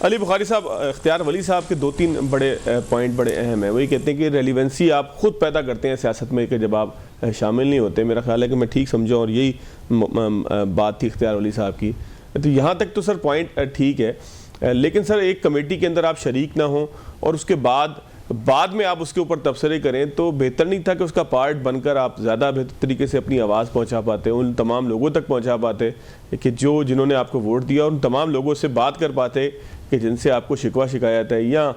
علی بخاری صاحب، اختیار ولی صاحب کے 2-3 بڑے پوائنٹ بڑے اہم ہیں. وہی کہتے ہیں کہ ریلیونسی آپ خود پیدا کرتے ہیں سیاست میں کہ جب آپ شامل نہیں ہوتے. میرا خیال ہے کہ میں ٹھیک سمجھا اور یہی بات تھی اختیار ولی صاحب کی. تو یہاں تک تو سر پوائنٹ ٹھیک ہے، لیکن سر ایک کمیٹی کے اندر آپ شریک نہ ہوں اور اس کے بعد میں آپ اس کے اوپر تبصرے کریں تو بہتر نہیں تھا کہ اس کا پارٹ بن کر آپ زیادہ بہتر طریقے سے اپنی آواز پہنچا پاتے، ان تمام لوگوں تک پہنچا پاتے کہ جنہوں نے آپ کو ووٹ دیا، اور ان تمام لوگوں سے بات کر پاتے کہ جن سے آپ کو شکوہ شکایت ہے یا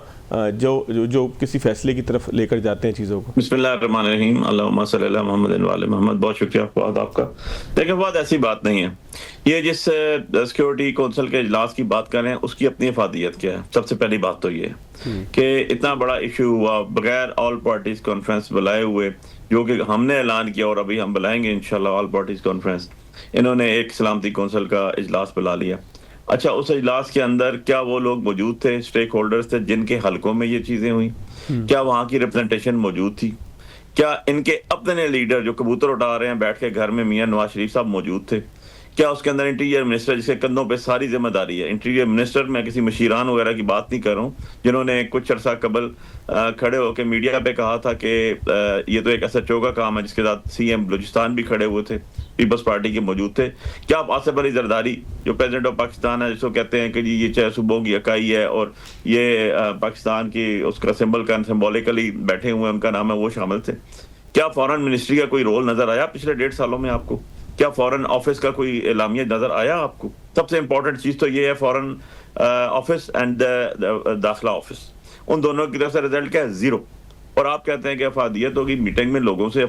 جو کسی فیصلے کی طرف لے کر جاتے ہیں چیزوں کو. بسم اللہ الرحمن الرحیم، اللہم صلی اللہ محمد وعلی محمد. بہت شکریہ فواد آپ کا. لیکن فواد ایسی بات نہیں ہے. یہ جس سیکیورٹی کونسل کے اجلاس کی بات کر رہے ہیں اس کی اپنی افادیت کیا ہے. سب سے پہلی بات تو یہ ہے کہ اتنا بڑا ایشو ہوا بغیر آل پارٹیز کانفرنس بلائے ہوئے، جو کہ ہم نے اعلان کیا اور ابھی ہم بلائیں گے انشاءاللہ آل پارٹیز کانفرنس. انہوں نے ایک سلامتی کونسل کا اجلاس بلا لیا. اچھا، اس اجلاس کے اندر کیا وہ لوگ موجود تھے، اسٹیک ہولڈرز تھے جن کے حلقوں میں یہ چیزیں ہوئیں؟ کیا وہاں کی ریپرزنٹیشن موجود تھی؟ کیا ان کے اپنے لیڈر جو کبوتر اٹھا رہے ہیں بیٹھ کے گھر میں، میاں نواز شریف صاحب موجود تھے؟ کیا اس کے اندر انٹیریئر منسٹر جس کے کندھوں پہ ساری ذمہ داری ہے، انٹیریئر منسٹر، میں کسی مشیران وغیرہ کی بات نہیں کر رہا ہوں جنہوں نے کچھ عرصہ قبل کھڑے ہو کے میڈیا پہ کہا تھا کہ یہ تو ایک ایسا چوکا کام ہے، جس کے ساتھ سی ایم بلوچستان بھی کھڑے ہوئے تھے، پیپلز پارٹی کے موجود تھے. کیا آپ آصف علی زرداری جو پریزیڈنٹ آف پاکستان ہے، جس کو کہتے ہیں کہ جی یہ 6 صوبوں کی اکائی ہے اور یہ پاکستان کی اس کا سمبل کا سمبولیکلی بیٹھے ہوئے ان کا نام ہے، وہ شامل تھے؟ کیا فورن منسٹری کا کوئی رول نظر آیا پچھلے 1.5 سالوں میں آپ کو؟ کیا فورن آفس کا کوئی اعلامیہ نظر آیا آپ کو؟ سب سے امپورٹنٹ چیز تو یہ ہے فورن آفس اینڈ داخلہ آفس، ان دونوں کی طرف سے رزلٹ کیا ہے؟ 0. اور آپ کہتے ہیں کہ افادیت ہوگی میٹنگ میں لوگوں سے،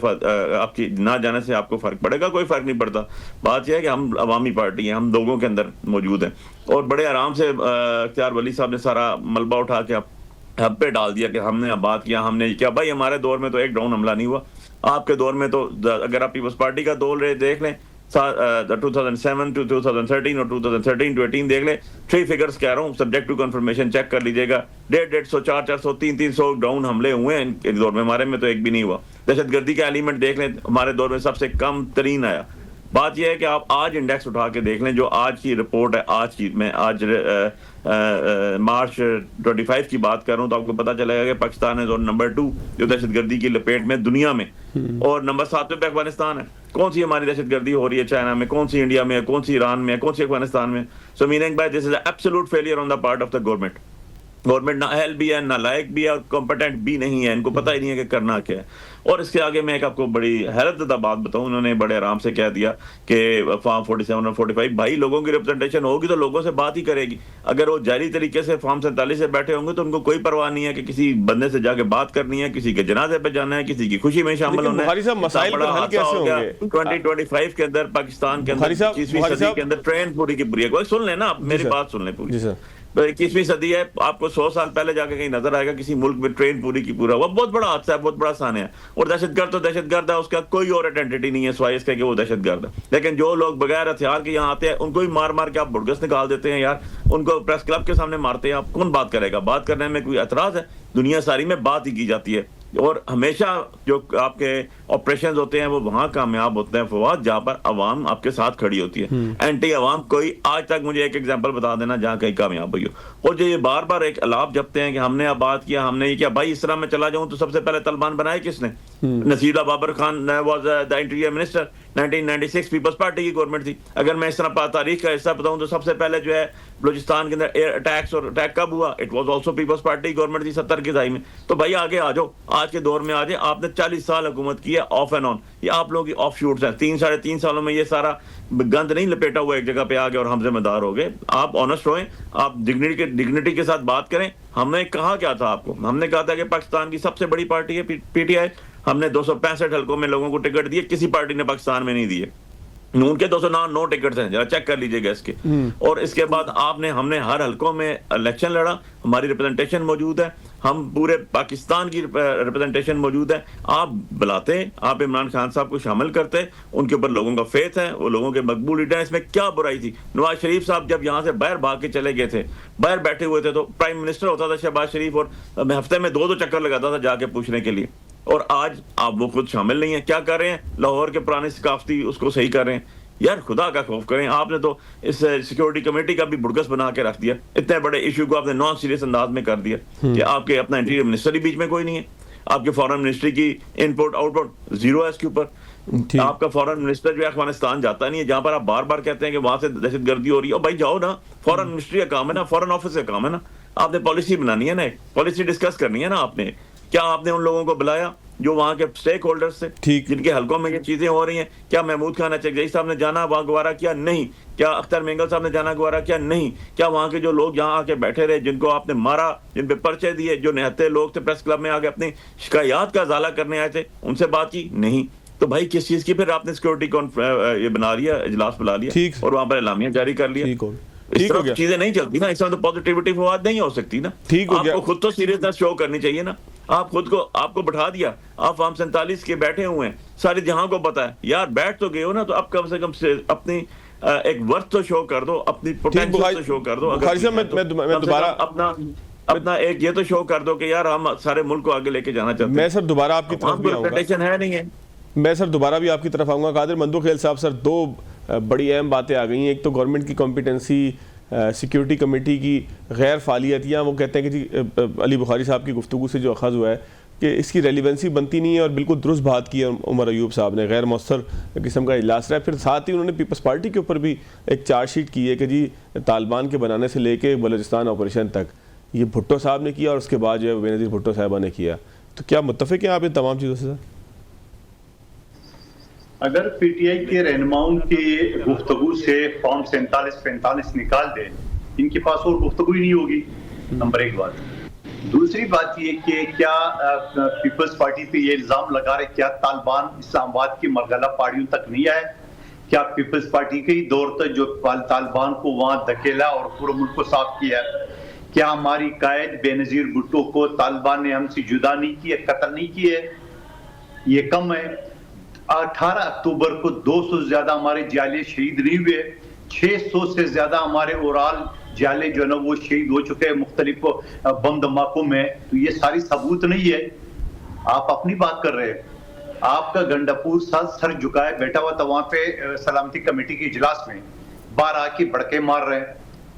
آپ کی نہ جانے سے آپ کو فرق پڑے گا؟ کوئی فرق نہیں پڑتا. بات یہ ہے کہ ہم عوامی پارٹی ہیں، ہم لوگوں کے اندر موجود ہیں. اور بڑے آرام سے اختیار ولی صاحب نے سارا ملبہ اٹھا کے ہم پہ ڈال دیا کہ ہم نے بات کیا، ہم نے کیا. بھائی ہمارے دور میں تو ایک ڈرون حملہ نہیں ہوا. آپ کے دور میں تو اگر آپ پیپلز پارٹی کا دور دیکھ لیں 2007 to 2013 اور 2013 to 18 دیکھ لیں، 3 فگرز کہہ رہا ہوں، سبجیکٹ ٹو کنفرمیشن چیک کر لیجئے گا. 150 400 300 ڈرون حملے ہوئے ہیں ان دور میں. ہمارے میں تو ایک بھی نہیں ہوا. دہشت گردی کا ایلیمنٹ دیکھ لیں، ہمارے دور میں سب سے کم ترین آیا. بات یہ ہے کہ آپ آج انڈیکس اٹھا کے دیکھ لیں، جو آج کی رپورٹ ہے، آج کی میں آج مارچ 25 کی بات کر رہا ہوں، تو آپ کو پتا چلے گا کہ پاکستان ہے نمبر 2 جو دہشت گردی کی لپیٹ میں دنیا میں، اور نمبر 7 پہ افغانستان ہے. کون سی ہماری دہشت گردی ہو رہی ہے؟ چائنا میں، کون سی انڈیا میں ہے، کون سی ایران میں ہے، کون سی افغانستان میں. So meaning by this is absolute failure on the part of the government. Government نہ اہل بھی ہے، نہ لائق بھی ہے، اور کمپٹنٹ بھی نہیں ہے. ان کو پتہ ہی نہیں ہے کہ کرنا کیا ہے. اور اس کے آگے میں ایک آپ کو بڑی حیرت زدہ بات بتاؤں، انہوں نے بڑے آرام سے کہہ دیا کہ فارم 47 اور 45 بھائی لوگوں کی ریپرزنٹیشن ہوگی تو لوگوں سے بات ہی کرے گی. اگر وہ جعلی طریقے سے فارم 47 سے بیٹھے ہوں گے تو ان کو کوئی پرواہ نہیں ہے کہ کسی بندے سے جا کے بات کرنی ہے، کسی کے جنازے پہ جانا ہے، کسی کی خوشی میں شامل ہونا ہے. مسائل پر حل کیسے ہوں گے؟ 2025 کے اندر پاکستان کے اندر 21ویں صدی کے اندر ٹرین پوری کی پوری ہے. سن لیں نا، میری بات سن لیں پوری. 21ویں صدی ہے، آپ کو 100 سال پہلے جا کے کہیں نظر آئے گا کسی ملک میں ٹرین پوری کی پورا ہوا؟ بہت بڑا حادثہ ہے، بہت بڑا سانحہ ہے. اور دہشت گرد تو دہشت گرد ہے، اس کا کوئی اور آئیڈینٹی نہیں ہے سوائے اس کے کہ وہ دہشت گرد ہے. لیکن جو لوگ بغیر ہتھیار کے یہاں آتے ہیں ان کو بھی مار مار کے آپ بڑگس نکال دیتے ہیں یار. ان کو پریس کلب کے سامنے مارتے ہیں. آپ کون بات کرے گا؟ بات کرنے میں کوئی اعتراض ہے؟ دنیا ساری میں بات ہی کی جاتی ہے. اور ہمیشہ جو آپ کے آپریشنز ہوتے ہیں وہ وہاں کامیاب ہوتے ہیں فواد جہاں پر عوام آپ کے ساتھ کھڑی ہوتی ہے. اینٹی عوام کوئی آج تک مجھے ایک ایگزامپل بتا دینا جہاں کہیں کامیاب ہوئی ہو. اور جو یہ بار بار ایک الاپ جپتے ہیں کہ ہم نے اب بات کیا، ہم نے یہ کیا. بھائی اس طرح میں چلا جاؤں تو سب سے پہلے طالبان بنائے کس نے؟ Naseer Babar Khan was the interior minister. 1996 Peoples Party کی گورنمنٹ تھی. اگر میں اس طرح تاریخ کا حصہ بتاؤں تو سب سے پہلے جو ہے بلوچستان کے اندر ایئر اٹیکس اور اٹیک کب ہوا؟ It was also Peoples Party کی گورنمنٹ تھی 70 کی دہائی میں. تو بھائی آگے آ جاؤ، آج کے دور میں آ جائیں. آپ نے 40 سال حکومت کی ہے آف اینڈ آن. یہ آپ لوگوں کی آف شوٹس ہیں. 3-3.5 سالوں میں یہ سارا گند نہیں لپیٹا ہوا ایک جگہ پہ آ گیا اور ہم ذمہ دار ہو گئے. آپ آنسٹ ہوئیں، آپ ڈگنیٹی کے ساتھ بات کریں. ہم نے کہا کیا تھا آپ کو؟ ہم نے کہا تھا کہ پاکستان کی سب سے بڑی پارٹی ہے پی ٹی آئی. ہم نے 265 حلقوں میں لوگوں کو ٹکٹ دیے، کسی پارٹی نے پاکستان میں نہیں دیے. نون کے 209 ٹکٹس ہیں، ذرا چیک کر لیجئے گا اس کے. اور اس کے بعد ہم نے ہر حلقوں میں الیکشن لڑا. ہماری ریپرزنٹیشن موجود ہے، ہم پورے پاکستان کی ریپرزنٹیشن موجود ہے. آپ بلاتے، آپ عمران خان صاحب کو شامل کرتے، ان کے اوپر لوگوں کا فیتھ ہے، وہ لوگوں کے مقبول لیڈر ہیں. اس میں کیا برائی تھی؟ نواز شریف صاحب جب یہاں سے باہر بھاگ کے چلے گئے تھے، باہر بیٹھے ہوئے تھے، تو پرائم منسٹر ہوتا تھا شہباز شریف، اور میں ہفتے میں 2 چکر لگاتا تھا جا کے پوچھنے کے لیے. اور آج آپ وہ خود شامل نہیں ہیں. کیا کر رہے ہیں؟ لاہور کے پرانے ثقافتی اس کو صحیح کر رہے ہیں. یار خدا کا خوف کریں. آپ نے تو اس سیکورٹی کمیٹی کا بھی بڑکس بنا کے رکھ دیا. اتنے بڑے ایشو کو آپ نے نان سیریس انداز میں کر دیا کہ آپ کے اپنا انٹیریئر منسٹر ہی بیچ میں کوئی نہیں ہے, آپ کے فارن منسٹری کی انپورٹ آؤٹ پٹ زیرو ہے اس کے اوپر. آپ کا فارن منسٹر جو ہے افغانستان جاتا نہیں ہے, جہاں پر آپ بار بار کہتے ہیں کہ وہاں سے دہشت گردی ہو رہی ہے. بھائی جاؤ نا, فارن منسٹری کا کام ہے نا, فارن آفس کا کام ہے نا. آپ نے پالیسی بنانی ہے نا, پالیسی ڈسکس کرنی ہے نا. آپ نے کیا آپ نے ان لوگوں کو بلایا جو وہاں کے سٹیک ہولڈرز تھے, جن کے حلقوں میں یہ چیزیں ہو رہی ہیں؟ کیا محمود خان اچکزئی صاحب نے جانا وہاں گوارا کیا؟ نہیں. کیا اختر مینگل صاحب نے جانا گوارا کیا؟ نہیں. کیا وہاں کے جو لوگ یہاں آ کے بیٹھے رہے, جن کو آپ نے مارا, جن پہ پرچے دیے, جو نہتے لوگ تھے پریس کلب میں آ کے اپنی شکایات کا ازالہ کرنے آئے تھے, ان سے بات کی؟ نہیں. تو بھائی کس چیز کی پھر آپ نے سیکورٹی یہ بنا لیا, اجلاس بلا لیا اور وہاں پر اعلامیہ جاری کر لیا؟ اس طرح چیزیں نہیں چلتی نا, اس طرح تو پازیٹیوٹی فواد نہیں ہو سکتی نا. آپ کو خود تو سیریسنس شو کرنی چاہیے نا. آپ کو بٹھا دیا, آپ فارم 47 کے بیٹھے ہوئے ہیں, سارے جہاں کو پتا ہے. یار بیٹھ تو گئے ہو نا, تو اب کم سے کم اپنی ایک ورتھ تو شو کر دو, اپنی پوٹینشل تو شو کر دو. اپنا ایک یہ تو شو کر دو کہ یار ہم سارے ملک کو آگے لے کے جانا چاہتے ہیں. میں سر دوبارہ آپ کی طرف بھی آؤں گا, ہے نہیں ہے. میں سر دوبارہ بھی آپ کی طرف آؤں گا. قادر مندوخیل صاحب, سر دو بڑی اہم باتیں آ گئی ہیں. ایک تو گورنمنٹ کی کمپیٹنسی, سیکیورٹی کمیٹی کی غیر فعالیت, یا وہ کہتے ہیں کہ جی علی بخاری صاحب کی گفتگو سے جو اخذ ہوا ہے کہ اس کی ریلیونسی بنتی نہیں ہے, اور بالکل درست بات کی ہے عمر ایوب صاحب نے, غیر مؤثر قسم کا اجلاس رہا ہے. پھر ساتھ ہی انہوں نے پیپلز پارٹی کے اوپر بھی ایک چارج شیٹ کی ہے کہ جی طالبان کے بنانے سے لے کے بلوچستان آپریشن تک یہ بھٹو صاحب نے کیا, اور اس کے بعد جو ہے بینظیر بھٹو صاحبہ نے کیا. تو کیا متفق ہیں آپ ان تمام چیزوں سے سر؟ اگر پی ٹی آئی کے رہنماؤں کی گفتگو سے فارم 47-45 نکال دیں, ان کے پاس اور گفتگو ہی نہیں ہوگی. نمبر ایک بات. دوسری بات یہ کہ کیا پیپلز پارٹی پہ یہ الزام لگا رہے کیا طالبان اسلام آباد کی مرغلہ پاڑیوں تک نہیں آئے؟ کیا پیپلز پارٹی کے ہی دور تک جو طالبان کو وہاں دھکیلا اور پورے ملک کو صاف کیا؟ کیا ہماری قائد بے نظیر بھٹو کو طالبان نے ہم سے جدا نہیں کیا, قتل نہیں کیے؟ یہ کم ہے. 18 اکتوبر کو 200 سے زیادہ ہمارے جالے شہید نہیں ہوئے, 600 سے زیادہ ہمارے اورال جالے جو ہے نا وہ شہید ہو چکے ہیں مختلف بم دھماکوں میں. تو یہ ساری ثبوت نہیں ہے. آپ اپنی بات کر رہے ہیں. آپ کا گنڈاپور سر جھکائے بیٹھا ہوا تھا وہاں پہ سلامتی کمیٹی کے اجلاس میں, باہر آ کے بڑکے مار رہے ہیں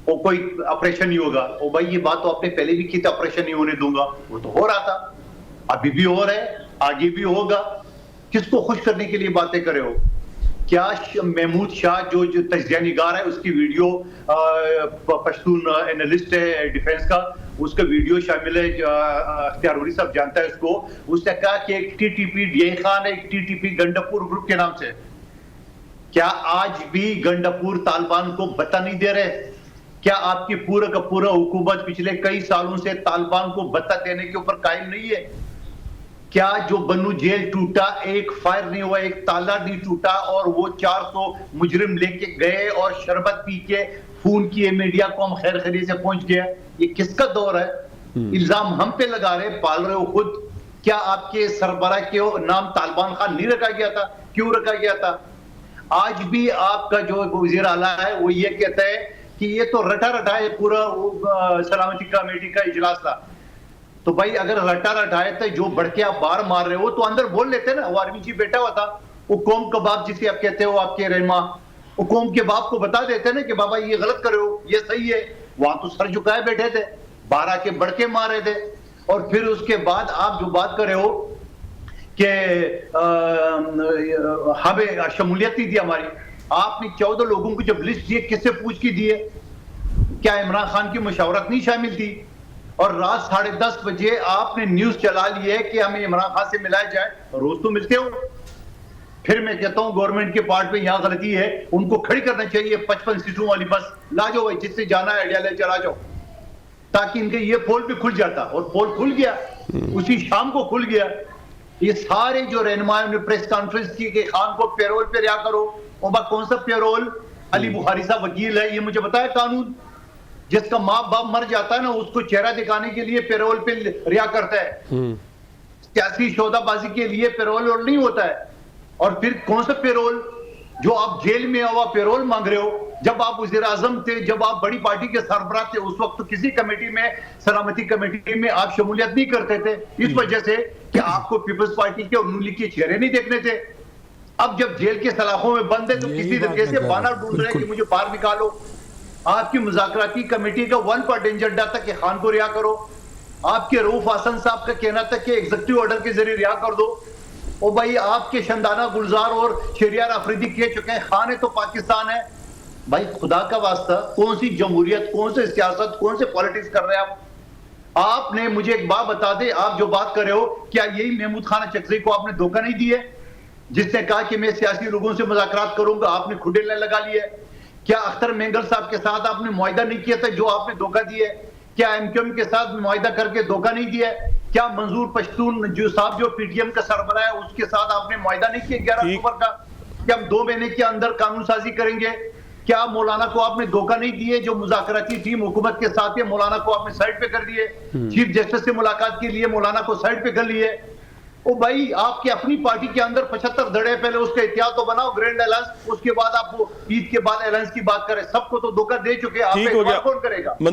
وہ کوئی آپریشن نہیں ہوگا. او بھائی یہ بات تو آپ نے پہلے بھی کی تھی, آپریشن نہیں ہونے دوں گا. وہ تو ہو رہا تھا, ابھی بھی ہو رہا ہے, آگے بھی ہوگا. کس کو خوش کرنے کے لیے باتیں کرے ہو؟ کیا محمود شاہ جو تجزیہ نگار ہے, اس کی ویڈیو, پشتون اینالسٹ ہے ڈیفنس کا, اس کا ویڈیو شامل ہے, اختیار ہوری صاحب جانتا ہے اس کو. اس نے کہا کہ ایک T T P D Khan ہے, ایک T T P Gandapur group کے نام سے. کیا آج بھی گنڈاپور طالبان کو بتا نہیں دے رہے؟ کیا آپ کی پورا کا پورا حکومت پچھلے کئی سالوں سے طالبان کو بتا دینے کے اوپر قائم نہیں ہے؟ کیا جو بنو جیل ٹوٹا, ایک فائر نہیں ہوا, ایک تالا نہیں ٹوٹا, اور وہ 400 مجرم لے کے گئے اور شربت پی کے فون کیے میڈیا کو, ہم خیر خیریت سے پہنچ گیا؟ یہ کس کا دور ہے؟ الزام ہم پہ لگا رہے, پال رہے ہو خود. کیا آپ کے سربراہ کے نام طالبان خان نہیں رکھا گیا تھا؟ کیوں رکھا گیا تھا؟ آج بھی آپ کا جو وزیر اعلیٰ ہے وہ یہ کہتا ہے کہ یہ تو رٹا رٹا ہے پورا سلامتی کمیٹی کا اجلاس تھا. تو بھائی اگر رٹا رٹائے تھے, جو بڑھ کے آپ باہر مار رہے ہو تو اندر بول لیتے نا. وہ آرمی چیف بیٹھا ہوا تھا, وہ قوم کا باپ جسے آپ کہتے ہو, آپ کے رہنما, وہ قوم کے باپ کو بتا دیتے نا کہ بابا یہ غلط کر رہے ہو, یہ صحیح ہے. وہاں تو سر جھکائے بیٹھے تھے, باہر آ کے بڑھ کے مار رہے تھے. اور پھر اس کے بعد آپ جو بات کر رہے ہو کہ ہمیں شمولیت نہیں دی ہماری, آپ نے 14 لوگوں کو جب لسٹ دیے, کس سے پوچھ کے دیے؟ کیا عمران خان کی مشاورت نہیں شامل تھی؟ اور رات 10:30 بجے آپ نے نیوز چلا لی ہے کہ ہمیں عمران خان سے ملایا جائے. روز تو ملتے ہو. پھر میں کہتا ہوں گورنمنٹ کے پارٹ پہ یہاں غلطی ہے, ان کو کھڑی کرنا چاہیے. 55 سیٹوں والی بس لا جاؤ بھائی, جس سے جانا ہے آئیڈیا لے چلا جاؤ, تاکہ ان کے یہ پول بھی کھل جاتا. اور پول کھل گیا, اسی شام کو کھل گیا. یہ سارے جو رہنماؤں نے پریس کانفرنس کی کہ خان کو پیرول پہ رہا کرو. اور بات کون سا پیرول؟ علی بخاری صاحب وکیل ہے, یہ مجھے بتایا قانون. جس کا ماں باپ مر جاتا ہے نا, اس کو چہرہ دکھانے کے لیے پیرول پہ رہا کرتا ہے. سیاسی شعبہ بازی کے لیے پیرول اور نہیں ہوتا ہے. اور پھر کون سا پیرول؟ جو آپ جیل میں ہوا پیرول مانگ رہے ہو. جب آپ وزیر اعظم تھے, جب آپ بڑی پارٹی کے سربراہ تھے, اس وقت تو کسی کمیٹی میں, سلامتی کمیٹی میں آپ شمولیت نہیں کرتے تھے, اس وجہ سے کہ آپ کو پیپلز پارٹی کے اور نون لیگ کے چہرے نہیں دیکھنے تھے. اب جب جیل کے سلاخوں میں بند ہے تو کسی طریقے سے بہانہ ڈھونڈ رہے ہیں کہ مجھے باہر نکالو. آپ کی مذاکراتی کمیٹی کا 1% ایجنڈا تھا کہ خان کو رہا کرو. آپ کے رؤوف حسن صاحب کا کہنا تھا کہ ایگزیکٹو آرڈر کے ذریعے رہا کر دو. او بھائی آپ کے شندانہ گلزار اور شہریار آفریدی کہہ چکے ہیں خان ہے تو پاکستان ہے. بھائی خدا کا واسطہ کون سی جمہوریت, کون سے سیاست, کون سے پالیٹکس کر رہے ہیں آپ؟ آپ نے مجھے ایک بات بتا دے, آپ جو بات کر رہے ہو کیا یہی محمود خان چکزئی کو آپ نے دھوکہ نہیں دی ہے جس نے کہا کہ میں سیاسی لوگوں سے مذاکرات کروں گا؟ آپ نے کھڈے لگا لیے. کیا اختر مینگل صاحب کے ساتھ آپ نے معاہدہ نہیں کیا تھا جو آپ نے دھوکہ دیا ہے؟ کیا ایم کیو ایم کے ساتھ معاہدہ کر کے دھوکہ نہیں دیا ہے؟ کیا منظور پشتون جو صاحب جو پی ٹی ایم کا سربراہ ہے اس کے ساتھ آپ نے معاہدہ نہیں کیا 11 اکتوبر کا کہ ہم 2 مہینے کے اندر قانون سازی کریں گے؟ کیا مولانا کو آپ نے دھوکہ نہیں دیے جو مذاکراتی ٹیم حکومت کے ساتھ ہے مولانا کو آپ نے سائڈ پہ کر دیے, چیف جسٹس سے ملاقات کے لیے مولانا کو سائڈ پہ کر لیے؟ او بھائی آپ کی اپنی پارٹی کے اندر 75 دھڑے, پہلے اس کا احتیاط تو بناؤ گرینڈ الائنس, اس کے بعد آپ عید کے بعد الائنس کی بات کریں. سب کو تو دھوکہ دے چکے, آپ پہ کون کرے گا؟